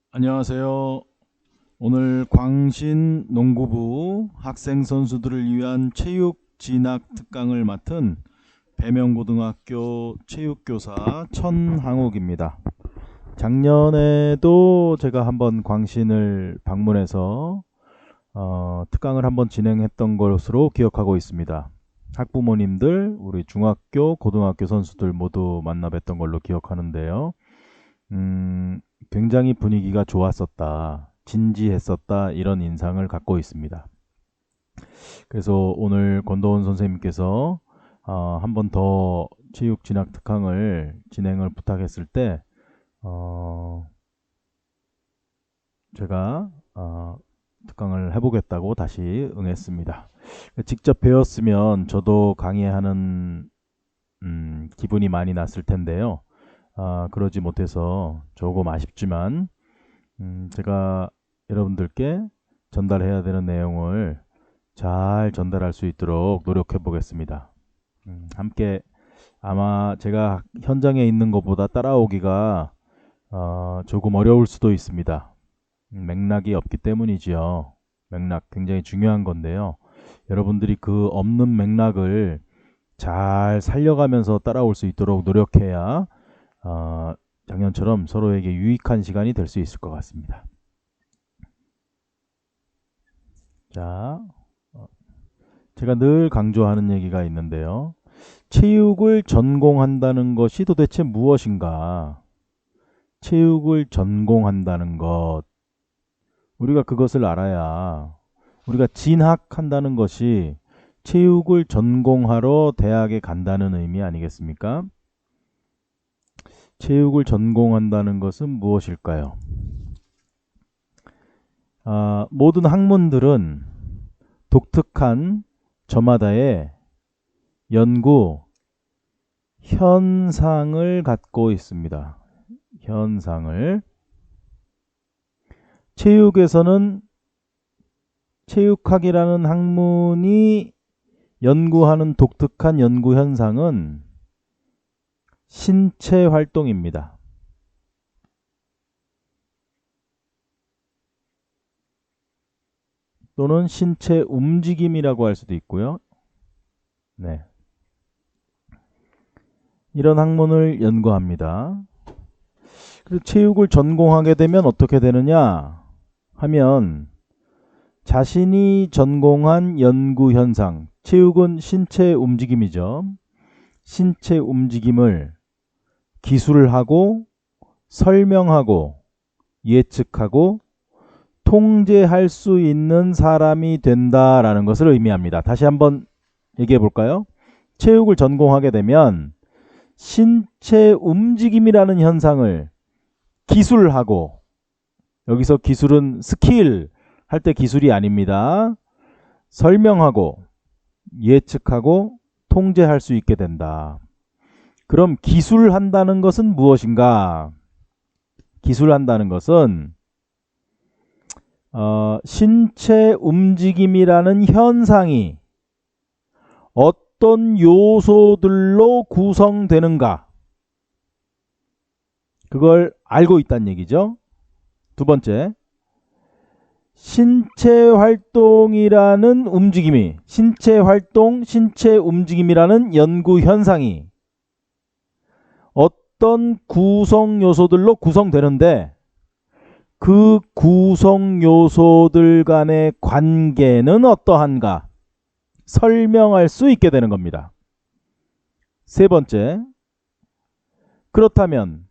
안녕하세요. 오늘 광신 농구부 학생 선수들을 위한 체육 진학 특강을 맡은 배명고등학교 체육교사 천항욱입니다. 작년에도 제가 한번 광신을 방문해서 특강을 한번 진행했던 것으로 기억하고 있습니다. 학부모님들, 우리 중학교, 고등학교 선수들 모두 만나 뵀던 걸로 기억하는데요. 굉장히 분위기가 좋았었다, 진지했었다, 이런 인상을 갖고 있습니다. 그래서 오늘 권도원 선생님께서 한 번 더 체육 진학 특강을 진행을 부탁했을 때 제가 특강을 해보겠다고 다시 응했습니다. 직접 배웠으면 저도 강의하는 기분이 많이 났을 텐데요. 그러지 못해서 조금 아쉽지만 제가 여러분들께 전달해야 되는 내용을 잘 전달할 수 있도록 노력해 보겠습니다. 함께 아마 제가 현장에 있는 것보다 따라오기가 조금 어려울 수도 있습니다. 맥락이 없기 때문이지요. 맥락 굉장히 중요한 건데요. 여러분들이 그 없는 맥락을 잘 살려가면서 따라올 수 있도록 노력해야 작년처럼 서로에게 유익한 시간이 될 수 있을 것 같습니다. 자, 제가 늘 강조하는 얘기가 있는데요. 체육을 전공한다는 것이 도대체 무엇인가? 체육을 전공한다는 것, 우리가 그것을 알아야, 우리가 진학한다는 것이 체육을 전공하러 대학에 간다는 의미 아니겠습니까? 체육을 전공한다는 것은 무엇일까요? 모든 학문들은 독특한 저마다의 연구 현상을 갖고 있습니다. 현상을. 체육에서는 체육학이라는 학문이 연구하는 독특한 연구 현상은 신체 활동입니다. 또는 신체 움직임이라고 할 수도 있고요. 네. 이런 학문을 연구합니다. 그래서 체육을 전공하게 되면 어떻게 되느냐 하면 자신이 전공한 연구 현상, 체육은 신체 움직임이죠. 신체 움직임을 기술하고 설명하고 예측하고 통제할 수 있는 사람이 된다라는 것을 의미합니다. 다시 한번 얘기해 볼까요? 체육을 전공하게 되면 신체 움직임이라는 현상을 기술하고, 여기서 기술은 스킬 할 때 기술이 아닙니다. 설명하고 예측하고 통제할 수 있게 된다. 그럼 기술한다는 것은 무엇인가? 기술한다는 것은 신체 움직임이라는 현상이 어떤 요소들로 구성되는가, 그걸 알고 있다는 얘기죠. 두 번째, 신체 활동이라는 움직임이, 신체 활동, 신체 움직임이라는 연구 현상이 어떤 구성 요소들로 구성되는데 그 구성 요소들 간의 관계는 어떠한가 설명할 수 있게 되는 겁니다. 세 번째, 그렇다면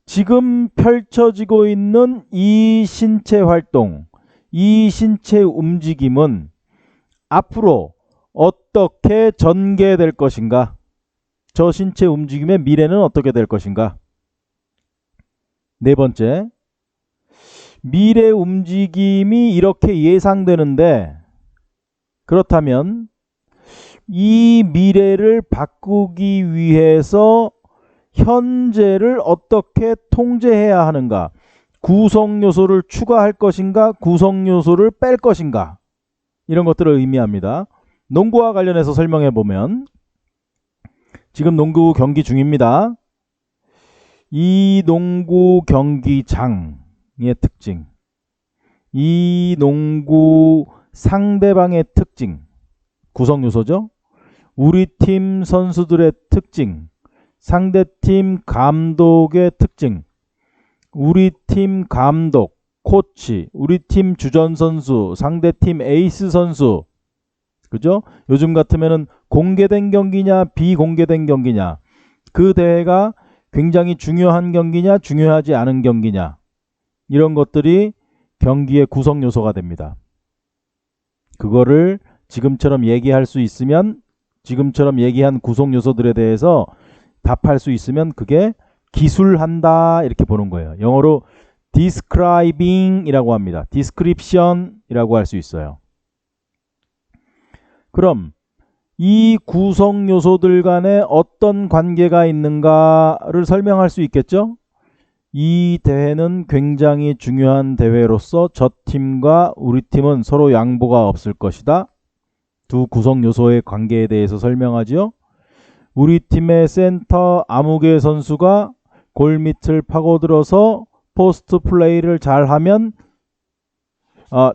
지금 펼쳐지고 있는 이 신체 활동, 이 신체 움직임은 앞으로 어떻게 전개될 것인가? 저 신체 움직임의 미래는 어떻게 될 것인가? 네 번째, 미래 움직임이 이렇게 예상되는데 그렇다면 이 미래를 바꾸기 위해서 현재를 어떻게 통제해야 하는가? 구성 요소를 추가할 것인가? 구성 요소를 뺄 것인가? 이런 것들을 의미합니다. 농구와 관련해서 설명해 보면 지금 농구 경기 중입니다. 이 농구 경기장에 특징, 이 농구 상대방의 특징, 구성 요소죠. 우리 팀 선수들의 특징, 상대팀 감독의 특징, 우리 팀 감독, 코치, 우리 팀 주전 선수, 상대팀 에이스 선수, 그죠? 요즘 같으면은 공개된 경기냐, 비공개된 경기냐, 그 대회가 굉장히 중요한 경기냐, 중요하지 않은 경기냐, 이런 것들이 경기의 구성 요소가 됩니다. 그거를 지금처럼 얘기할 수 있으면, 지금처럼 얘기한 구성 요소들에 대해서 답할 수 있으면 그게 기술한다, 이렇게 보는 거예요. 영어로 describing 이라고 합니다. description 이라고 할 수 있어요. 그럼 이 구성 요소들 간에 어떤 관계가 있는가를 설명할 수 있겠죠? 이 대회는 굉장히 중요한 대회로서 저 팀과 우리 팀은 서로 양보가 없을 것이다. 두 구성 요소의 관계에 대해서 설명하지요. 우리 팀의 센터 아무개 선수가 골밑을 파고들어서 포스트 플레이를 잘하면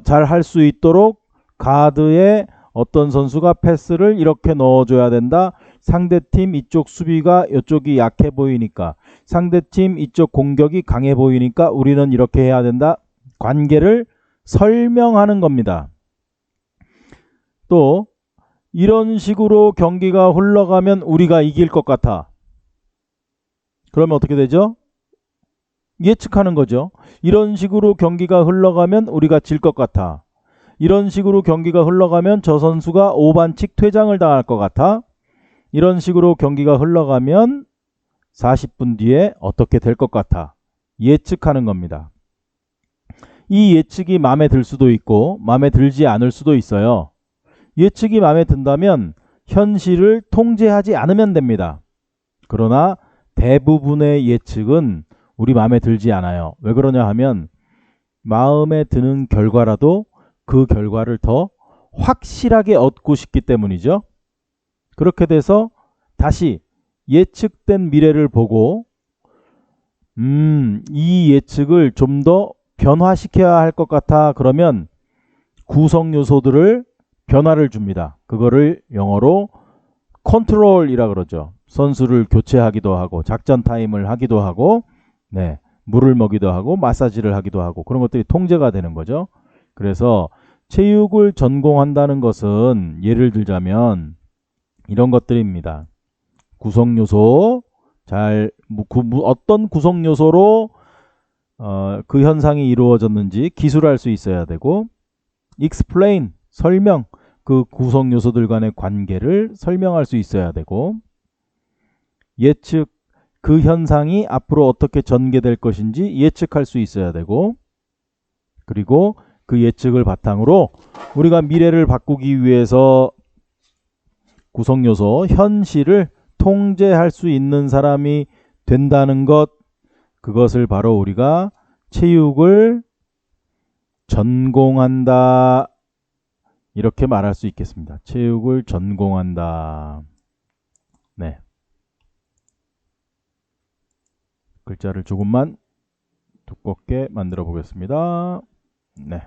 잘 할 수 있도록 가드에 어떤 선수가 패스를 이렇게 넣어줘야 된다. 상대팀 이쪽 수비가 이쪽이 약해 보이니까, 상대팀 이쪽 공격이 강해 보이니까 우리는 이렇게 해야 된다. 관계를 설명하는 겁니다. 또 이런 식으로 경기가 흘러가면 우리가 이길 것 같아. 그러면 어떻게 되죠? 예측하는 거죠. 이런 식으로 경기가 흘러가면 우리가 질 것 같아. 이런 식으로 경기가 흘러가면 저 선수가 5반칙 퇴장을 당할 것 같아. 이런 식으로 경기가 흘러가면 40분 뒤에 어떻게 될 것 같아. 예측하는 겁니다. 이 예측이 마음에 들 수도 있고 마음에 들지 않을 수도 있어요. 예측이 마음에 든다면 현실을 통제하지 않으면 됩니다. 그러나 대부분의 예측은 우리 마음에 들지 않아요. 왜 그러냐 하면 마음에 드는 결과라도 그 결과를 더 확실하게 얻고 싶기 때문이죠. 그렇게 돼서 다시 예측된 미래를 보고 이 예측을 좀 더 변화시켜야 할 것 같아. 그러면 구성 요소들을 변화를 줍니다. 그거를 영어로 컨트롤이라 그러죠. 선수를 교체하기도 하고 작전 타임을 하기도 하고 물을 먹이도 하고 마사지를 하기도 하고 그런 것들이 통제가 되는 거죠. 그래서 체육을 전공한다는 것은 예를 들자면 이런 것들입니다. 구성 요소, 어떤 구성 요소로 그 현상이 이루어졌는지 기술할 수 있어야 되고, explain, 설명, 그 구성 요소들 간의 관계를 설명할 수 있어야 되고, 예측, 그 현상이 앞으로 어떻게 전개될 것인지 예측할 수 있어야 되고, 그리고 그 예측을 바탕으로 우리가 미래를 바꾸기 위해서 구성 요소, 현실을 통제할 수 있는 사람이 된다는 것, 그것을 바로 우리가 체육을 전공한다, 이렇게 말할 수 있겠습니다. 체육을 전공한다. 네. 글자를 조금만 두껍게 만들어 보겠습니다. 네.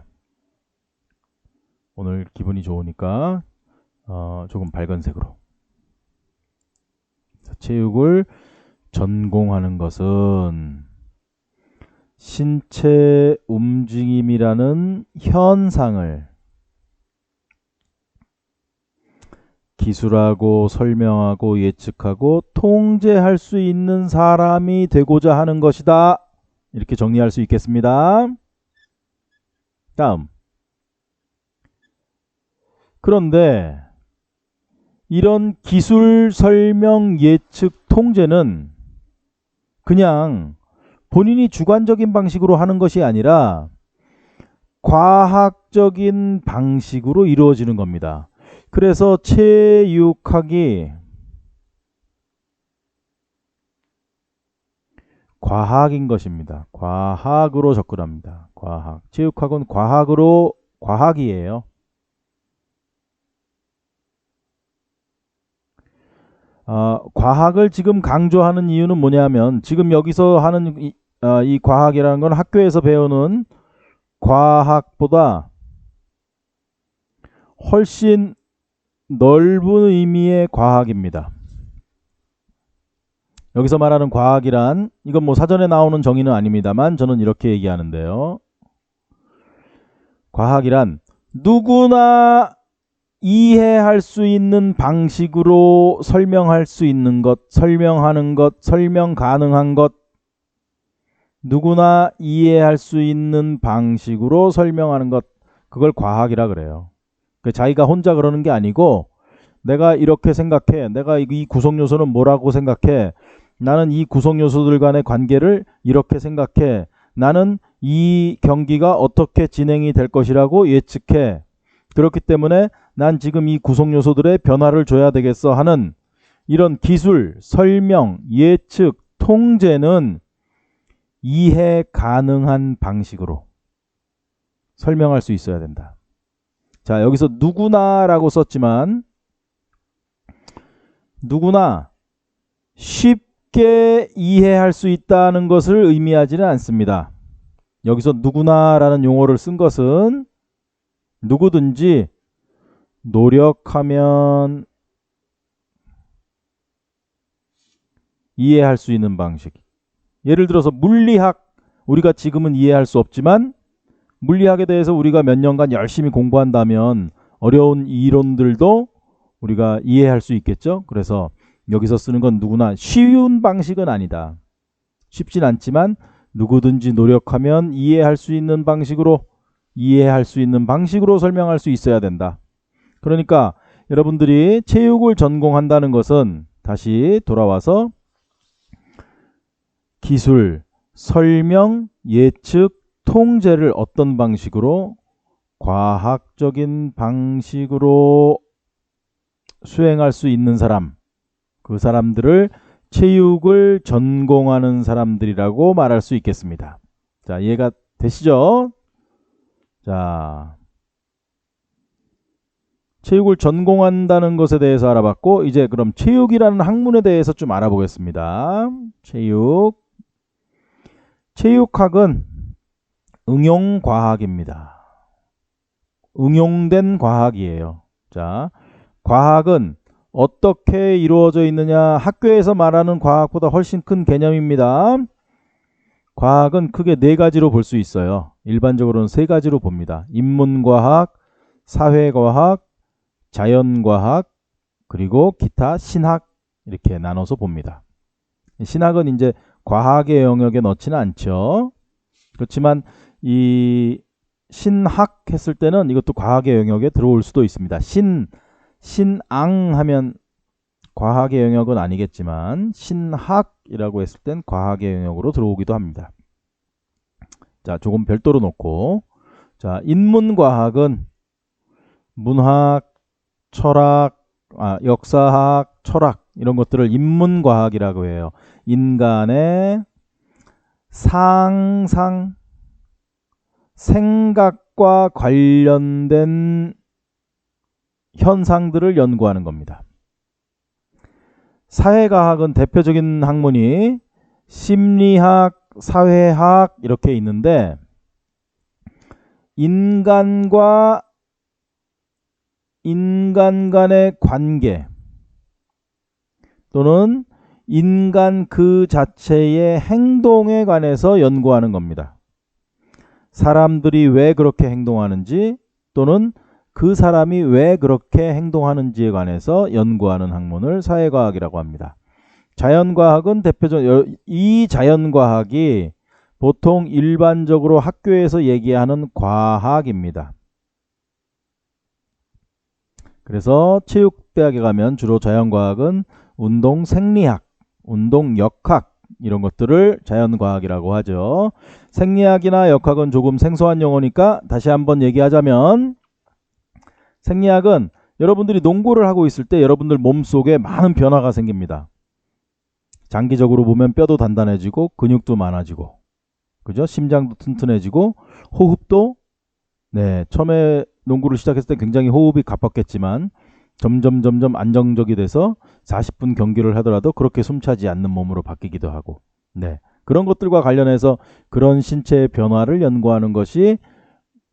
오늘 기분이 좋으니까 조금 밝은 색으로. 체육을 전공하는 것은 신체 움직임이라는 현상을 기술하고 설명하고 예측하고 통제할 수 있는 사람이 되고자 하는 것이다. 이렇게 정리할 수 있겠습니다. 다음. 그런데 이런 기술, 설명, 예측, 통제는 그냥 본인이 주관적인 방식으로 하는 것이 아니라 과학적인 방식으로 이루어지는 겁니다. 그래서 체육학이 과학인 것입니다. 과학으로 접근합니다. 과학. 체육학은 과학이에요. 과학을 지금 강조하는 이유는 뭐냐면 지금 여기서 하는 이 과학이라는 건 학교에서 배우는 과학보다 훨씬 넓은 의미의 과학입니다. 여기서 말하는 과학이란, 이건 뭐 사전에 나오는 정의는 아닙니다만 저는 이렇게 얘기하는데요. 과학이란 누구나 이해할 수 있는 방식으로 설명할 수 있는 것, 설명하는 것, 설명 가능한 것, 누구나 이해할 수 있는 방식으로 설명하는 것, 그걸 과학이라 그래요. 자기가 혼자 그러는 게 아니고 내가 이렇게 생각해, 내가 이 구성 요소는 뭐라고 생각해, 나는 이 구성 요소들 간의 관계를 이렇게 생각해, 나는 이 경기가 어떻게 진행이 될 것이라고 예측해, 그렇기 때문에 난 지금 이 구성 요소들의 변화를 줘야 되겠어 하는 이런 기술, 설명, 예측, 통제는 이해 가능한 방식으로 설명할 수 있어야 된다. 자, 여기서 누구나라고 썼지만 누구나 쉽게 이해할 수 있다는 것을 의미하지는 않습니다. 여기서 누구나라는 용어를 쓴 것은 누구든지 노력하면 이해할 수 있는 방식. 예를 들어서 물리학, 우리가 지금은 이해할 수 없지만 물리학에 대해서 우리가 몇 년간 열심히 공부한다면 어려운 이론들도 우리가 이해할 수 있겠죠. 그래서 여기서 쓰는 건 누구나 쉬운 방식은 아니다. 쉽진 않지만 누구든지 노력하면 이해할 수 있는 방식으로 설명할 수 있어야 된다. 그러니까 여러분들이 체육을 전공한다는 것은 다시 돌아와서 기술, 설명, 예측, 통제를 어떤 방식으로, 과학적인 방식으로 수행할 수 있는 사람, 그 사람들을 체육을 전공하는 사람들이라고 말할 수 있겠습니다. 자, 이해가 되시죠? 자, 체육을 전공한다는 것에 대해서 알아봤고, 이제 그럼 체육이라는 학문에 대해서 좀 알아보겠습니다. 체육학은 응용과학입니다. 응용된 과학이에요. 자, 과학은 어떻게 이루어져 있느냐? 학교에서 말하는 과학보다 훨씬 큰 개념입니다. 과학은 크게 네 가지로 볼 수 있어요. 일반적으로는 세 가지로 봅니다. 인문과학, 사회과학, 자연과학, 그리고 기타 신학, 이렇게 나눠서 봅니다. 신학은 이제 과학의 영역에 넣지는 않죠. 그렇지만 이 신학 했을 때는 이것도 과학의 영역에 들어올 수도 있습니다. 신앙 하면 과학의 영역은 아니겠지만 신학이라고 했을 땐 과학의 영역으로 들어오기도 합니다. 자, 조금 별도로 놓고, 자, 인문과학은 문학, 철학, 역사학, 철학, 이런 것들을 인문과학이라고 해요. 인간의 상상, 생각과 관련된 현상들을 연구하는 겁니다. 사회과학은 대표적인 학문이 심리학, 사회학 이렇게 있는데, 인간과 인간 간의 관계 또는 인간 그 자체의 행동에 관해서 연구하는 겁니다. 사람들이 왜 그렇게 행동하는지 또는 그 사람이 왜 그렇게 행동하는지에 관해서 연구하는 학문을 사회과학이라고 합니다. 자연과학은 대표적으로 이 자연과학이 보통 일반적으로 학교에서 얘기하는 과학입니다. 그래서 체육대학에 가면 주로 자연과학은 운동 생리학, 운동 역학 이런 것들을 자연과학이라고 하죠. 생리학이나 역학은 조금 생소한 용어니까 다시 한번 얘기하자면, 생리학은 여러분들이 농구를 하고 있을 때 여러분들 몸속에 많은 변화가 생깁니다. 장기적으로 보면 뼈도 단단해지고 근육도 많아지고, 그죠? 심장도 튼튼해지고 호흡도, 네, 처음에 농구를 시작했을 때 굉장히 호흡이 가빴겠지만 점점 안정적이 돼서 40분 경기를 하더라도 그렇게 숨차지 않는 몸으로 바뀌기도 하고, 네, 그런 것들과 관련해서 그런 신체의 변화를 연구하는 것이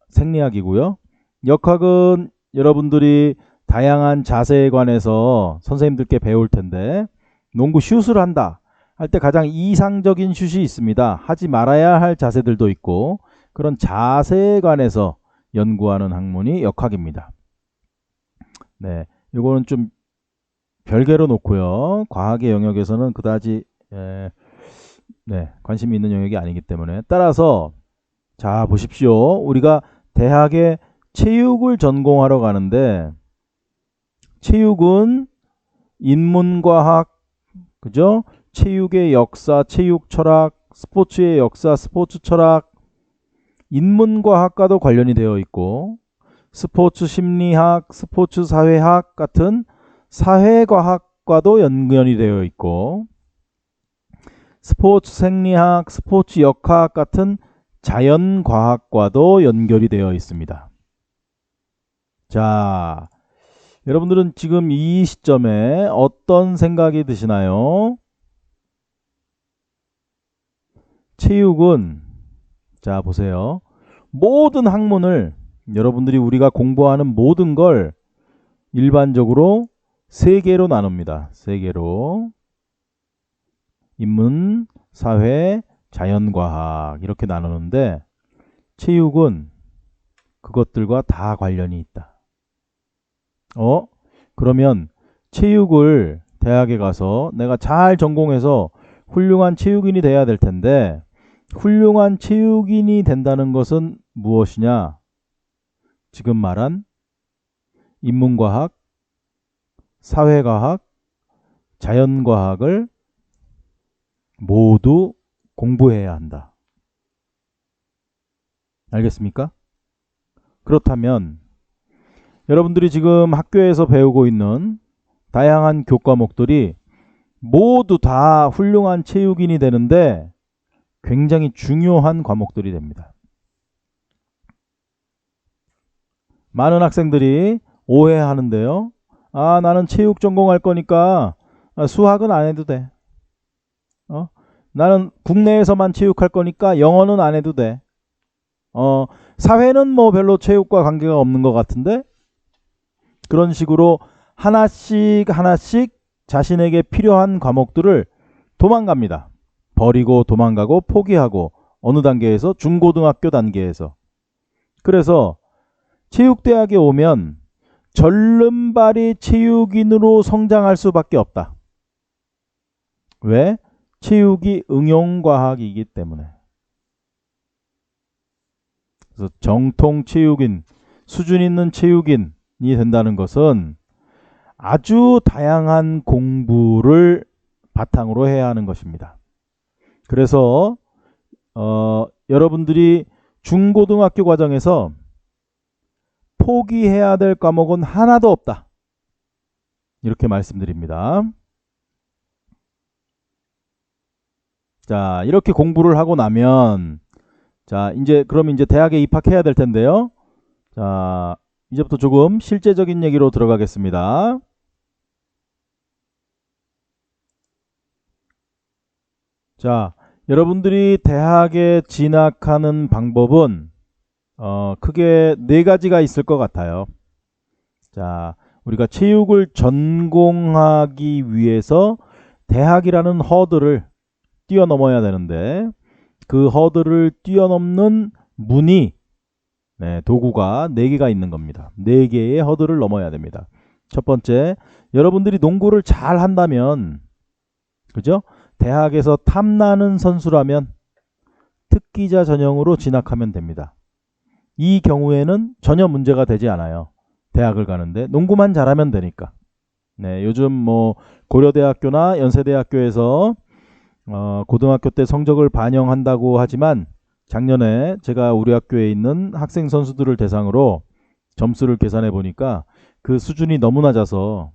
생리학이고요. 역학은 여러분들이 다양한 자세에 관해서 선생님들께 배울 텐데, 농구 슛을 한다 할 때 가장 이상적인 슛이 있습니다. 하지 말아야 할 자세들도 있고, 그런 자세에 관해서 연구하는 학문이 역학입니다. 네, 이거는 좀 별개로 놓고요. 과학의 영역에서는 그다지 관심이 있는 영역이 아니기 때문에, 따라서 자 보십시오. 우리가 대학에 체육을 전공하러 가는데, 체육은 인문과학, 그죠? 체육의 역사, 체육 철학, 스포츠의 역사, 스포츠 철학, 인문과학과도 관련이 되어 있고, 스포츠 심리학, 스포츠 사회학 같은 사회과학과도 연관이 되어 있고, 스포츠 생리학, 스포츠 역학 같은 자연과학과도 연결이 되어 있습니다. 자, 여러분들은 지금 이 시점에 어떤 생각이 드시나요? 체육은, 자 보세요. 모든 학문을, 여러분들이 우리가 공부하는 모든 걸 일반적으로 세 개로 나눕니다. 세 개로. 인문, 사회, 자연과학 이렇게 나누는데, 체육은 그것들과 다 관련이 있다. 그러면 체육을 대학에 가서 내가 잘 전공해서 훌륭한 체육인이 돼야 될 텐데, 훌륭한 체육인이 된다는 것은 무엇이냐? 지금 말한 인문과학, 사회과학, 자연과학을 모두 공부해야 한다. 알겠습니까? 그렇다면 여러분들이 지금 학교에서 배우고 있는 다양한 교과목들이 모두 다 훌륭한 체육인이 되는데 굉장히 중요한 과목들이 됩니다. 많은 학생들이 오해하는데요. 나는 체육 전공할 거니까 수학은 안 해도 돼. 나는 국내에서만 체육할 거니까 영어는 안 해도 돼. 사회는 뭐 별로 체육과 관계가 없는 것 같은데, 그런 식으로 하나씩 하나씩 자신에게 필요한 과목들을 도망갑니다. 버리고 도망가고 포기하고, 어느 단계에서? 중고등학교 단계에서. 그래서 체육대학에 오면 절름발이 체육인으로 성장할 수밖에 없다. 왜? 체육이 응용과학이기 때문에. 그래서 정통 체육인, 수준 있는 체육인이 된다는 것은 아주 다양한 공부를 바탕으로 해야 하는 것입니다. 그래서 여러분들이 중고등학교 과정에서 포기해야 될 과목은 하나도 없다. 이렇게 말씀드립니다. 자, 이렇게 공부를 하고 나면, 자, 그럼 이제 대학에 입학해야 될 텐데요. 자, 이제부터 조금 실제적인 얘기로 들어가겠습니다. 자, 여러분들이 대학에 진학하는 방법은 크게 네 가지가 있을 것 같아요. 자, 우리가 체육을 전공하기 위해서 대학이라는 허들을 뛰어넘어야 되는데, 그 허들을 뛰어넘는 문이, 도구가 4개가 있는 겁니다. 4개의 허들을 넘어야 됩니다. 첫 번째, 여러분들이 농구를 잘 한다면, 그죠? 대학에서 탐나는 선수라면 특기자 전형으로 진학하면 됩니다. 이 경우에는 전혀 문제가 되지 않아요. 대학을 가는데 농구만 잘하면 되니까. 요즘 뭐 고려대학교나 연세대학교에서 고등학교 때 성적을 반영한다고 하지만, 작년에 제가 우리 학교에 있는 학생 선수들을 대상으로 점수를 계산해 보니까 그 수준이 너무 낮아서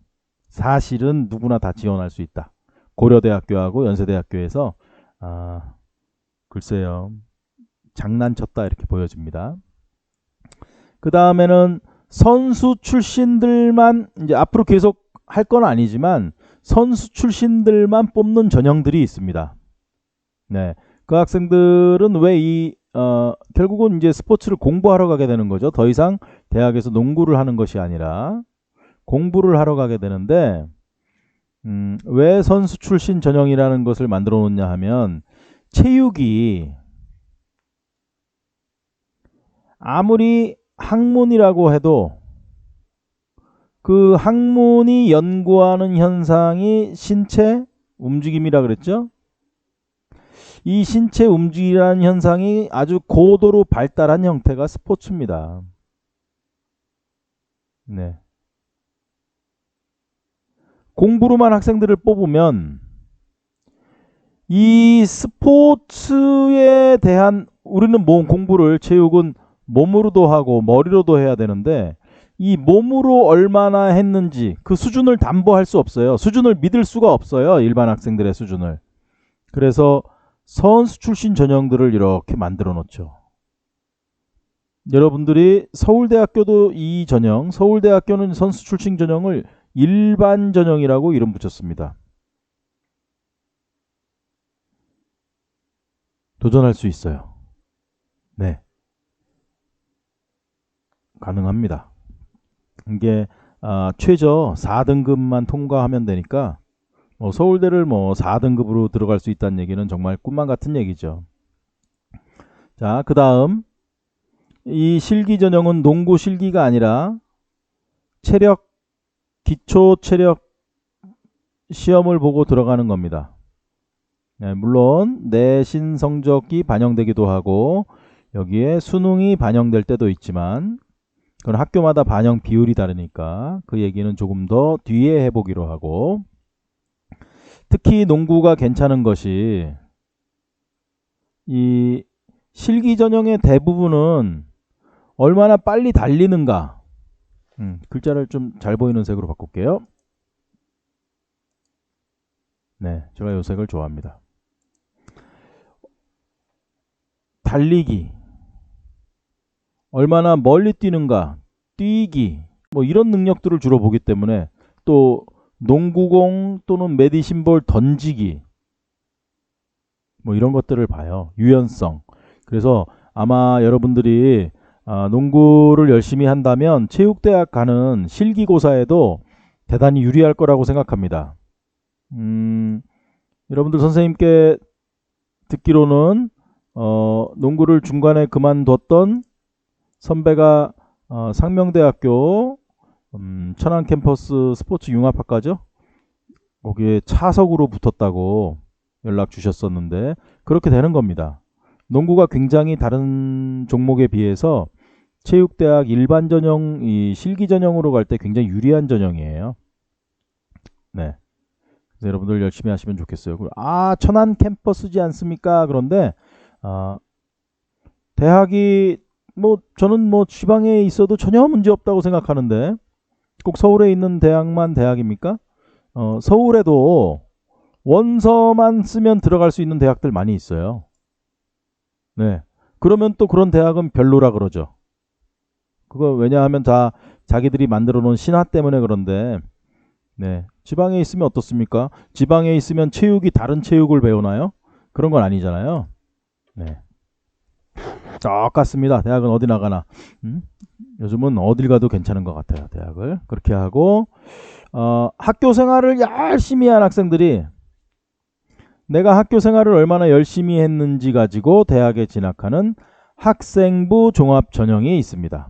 사실은 누구나 다 지원할 수 있다. 고려대학교하고 연세대학교에서 글쎄요, 장난쳤다 이렇게 보여집니다. 그 다음에는 선수 출신들만, 이제 앞으로 계속 할 건 아니지만 선수 출신들만 뽑는 전형들이 있습니다. 그 학생들은 결국은 이제 스포츠를 공부하러 가게 되는 거죠. 더 이상 대학에서 농구를 하는 것이 아니라 공부를 하러 가게 되는데, 왜 선수 출신 전형이라는 것을 만들어 놓냐 하면, 체육이 아무리 학문이라고 해도 그 학문이 연구하는 현상이 신체 움직임이라 그랬죠. 이 신체 움직임이라는 현상이 아주 고도로 발달한 형태가 스포츠입니다. 네. 공부로만 학생들을 뽑으면 이 스포츠에 대한, 우리는 공부를, 체육은 몸으로도 하고 머리로도 해야 되는데, 이 몸으로 얼마나 했는지 그 수준을 담보할 수 없어요. 수준을 믿을 수가 없어요. 일반 학생들의 수준을. 그래서 선수 출신 전형들을 이렇게 만들어 놓죠. 여러분들이 서울대학교도 이 전형, 서울대학교는 선수 출신 전형을 일반 전형이라고 이름 붙였습니다. 도전할 수 있어요. 네. 가능합니다. 이게 최저 4등급만 통과하면 되니까 서울대를 4등급으로 들어갈 수 있다는 얘기는 정말 꿈만 같은 얘기죠. 자, 그 다음 이 실기 전형은 농구 실기가 아니라 기초 체력 시험을 보고 들어가는 겁니다. 네, 물론 내신 성적이 반영되기도 하고 여기에 수능이 반영될 때도 있지만, 그건 학교마다 반영 비율이 다르니까 그 얘기는 조금 더 뒤에 해보기로 하고, 특히 농구가 괜찮은 것이 이 실기 전형의 대부분은 얼마나 빨리 달리는가. 글자를 좀 잘 보이는 색으로 바꿀게요. 네, 제가 이 색을 좋아합니다. 달리기, 얼마나 멀리 뛰는가, 뛰기, 이런 능력들을 주로 보기 때문에, 또 농구공 또는 메디신볼 던지기, 이런 것들을 봐요. 유연성. 그래서 아마 여러분들이 농구를 열심히 한다면 체육대학 가는 실기고사에도 대단히 유리할 거라고 생각합니다. 여러분들 선생님께 듣기로는 농구를 중간에 그만뒀던 선배가 상명대학교 천안 캠퍼스 스포츠 융합학과죠. 거기에 차석으로 붙었다고 연락 주셨었는데, 그렇게 되는 겁니다. 농구가 굉장히 다른 종목에 비해서 체육대학 일반 전형, 이 실기 전형으로 갈 때 굉장히 유리한 전형이에요. 네. 그래서 여러분들 열심히 하시면 좋겠어요. 천안 캠퍼스지 않습니까? 그런데 대학이 저는 지방에 있어도 전혀 문제 없다고 생각하는데, 꼭 서울에 있는 대학만 대학입니까? 서울에도 원서만 쓰면 들어갈 수 있는 대학들 많이 있어요. 네. 그러면 또 그런 대학은 별로라 그러죠. 그거 왜냐하면 다 자기들이 만들어 놓은 신화 때문에 그런데, 네. 지방에 있으면 어떻습니까? 지방에 있으면 체육이 다른 체육을 배우나요? 그런 건 아니잖아요. 네. 똑같습니다. 대학은 어디 나가나. 요즘은 어딜 가도 괜찮은 것 같아요. 대학을. 그렇게 하고 학교 생활을 열심히 한 학생들이 내가 학교 생활을 얼마나 열심히 했는지 가지고 대학에 진학하는 학생부 종합 전형이 있습니다.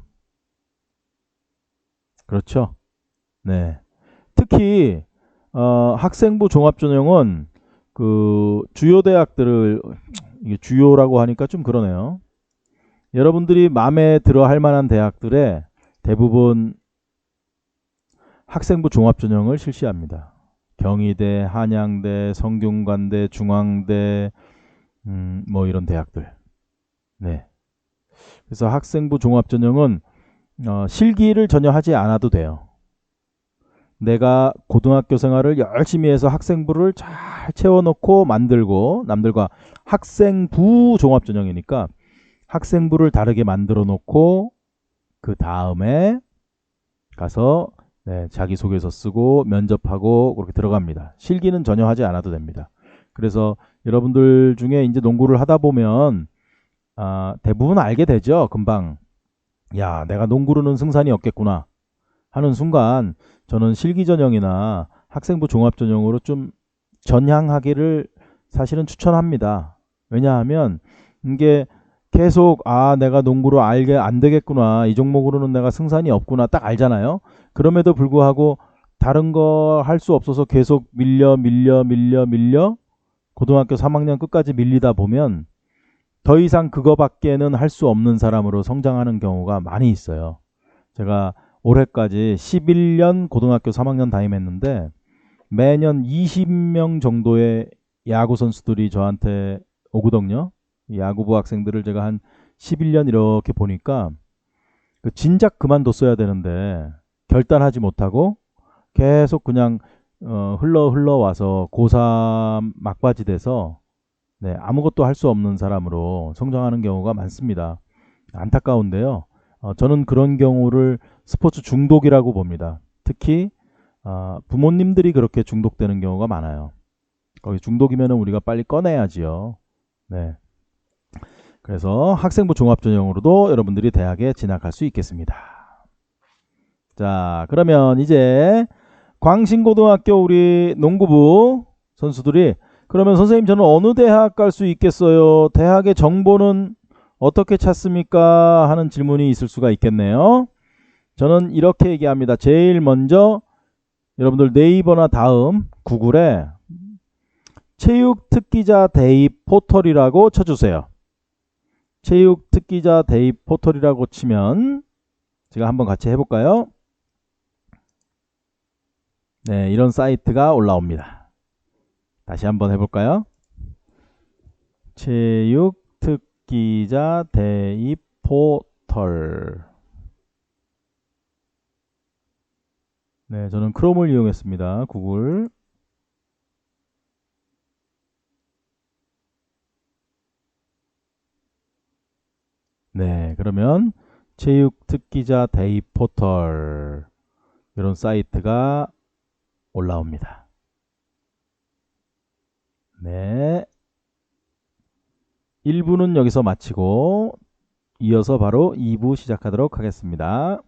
그렇죠? 네. 특히 학생부 종합 전형은 그 주요 대학들을, 이게 주요라고 하니까 좀 그러네요. 여러분들이 마음에 들어 할 만한 대학들의 대부분 학생부 종합 전형을 실시합니다. 경희대, 한양대, 성균관대, 중앙대, 이런 대학들. 네. 그래서 학생부 종합 전형은 실기를 전혀 하지 않아도 돼요. 내가 고등학교 생활을 열심히 해서 학생부를 잘 채워놓고 만들고, 남들과 학생부 종합 전형이니까 학생부를 다르게 만들어 놓고 그 다음에 가서 자기소개서 쓰고 면접하고 그렇게 들어갑니다. 실기는 전혀 하지 않아도 됩니다. 그래서 여러분들 중에 이제 농구를 하다 보면 대부분 알게 되죠. 금방. 야, 내가 농구로는 승산이 없겠구나 하는 순간 저는 실기전형이나 학생부 종합전형으로 좀 전향하기를 사실은 추천합니다. 왜냐하면 이게 계속 내가 농구로 알게 안 되겠구나. 이 종목으로는 내가 승산이 없구나. 딱 알잖아요. 그럼에도 불구하고 다른 거 할 수 없어서 계속 밀려 고등학교 3학년 끝까지 밀리다 보면 더 이상 그거밖에는 할 수 없는 사람으로 성장하는 경우가 많이 있어요. 제가 올해까지 11년 고등학교 3학년 담임했는데 매년 20명 정도의 야구 선수들이 저한테 오거든요. 야구부 학생들을 제가 한 11년 이렇게 보니까 진작 그만뒀어야 되는데 결단하지 못하고 계속 그냥 흘러와서 고3 막바지 돼서 아무것도 할 수 없는 사람으로 성장하는 경우가 많습니다. 안타까운데요. 저는 그런 경우를 스포츠 중독이라고 봅니다. 특히 부모님들이 그렇게 중독되는 경우가 많아요. 거기 중독이면 우리가 빨리 꺼내야지요. 네. 그래서 학생부 종합전형으로도 여러분들이 대학에 진학할 수 있겠습니다. 자, 그러면 이제 광신고등학교 우리 농구부 선수들이 그러면 선생님 저는 어느 대학 갈 수 있겠어요? 대학의 정보는 어떻게 찾습니까? 하는 질문이 있을 수가 있겠네요. 저는 이렇게 얘기합니다. 제일 먼저 여러분들 네이버나 다음 구글에 체육특기자 대입 포털이라고 쳐주세요. 체육특기자 대입 포털이라고 치면 제가 한번 같이 해볼까요? 네, 이런 사이트가 올라옵니다. 다시 한번 해볼까요? 체육특기자 대입 포털. 네, 저는 크롬을 이용했습니다. 구글. 네, 그러면 체육특기자 대입 포털 이런 사이트가 올라옵니다. 네. 1부는 여기서 마치고 이어서 바로 2부 시작하도록 하겠습니다.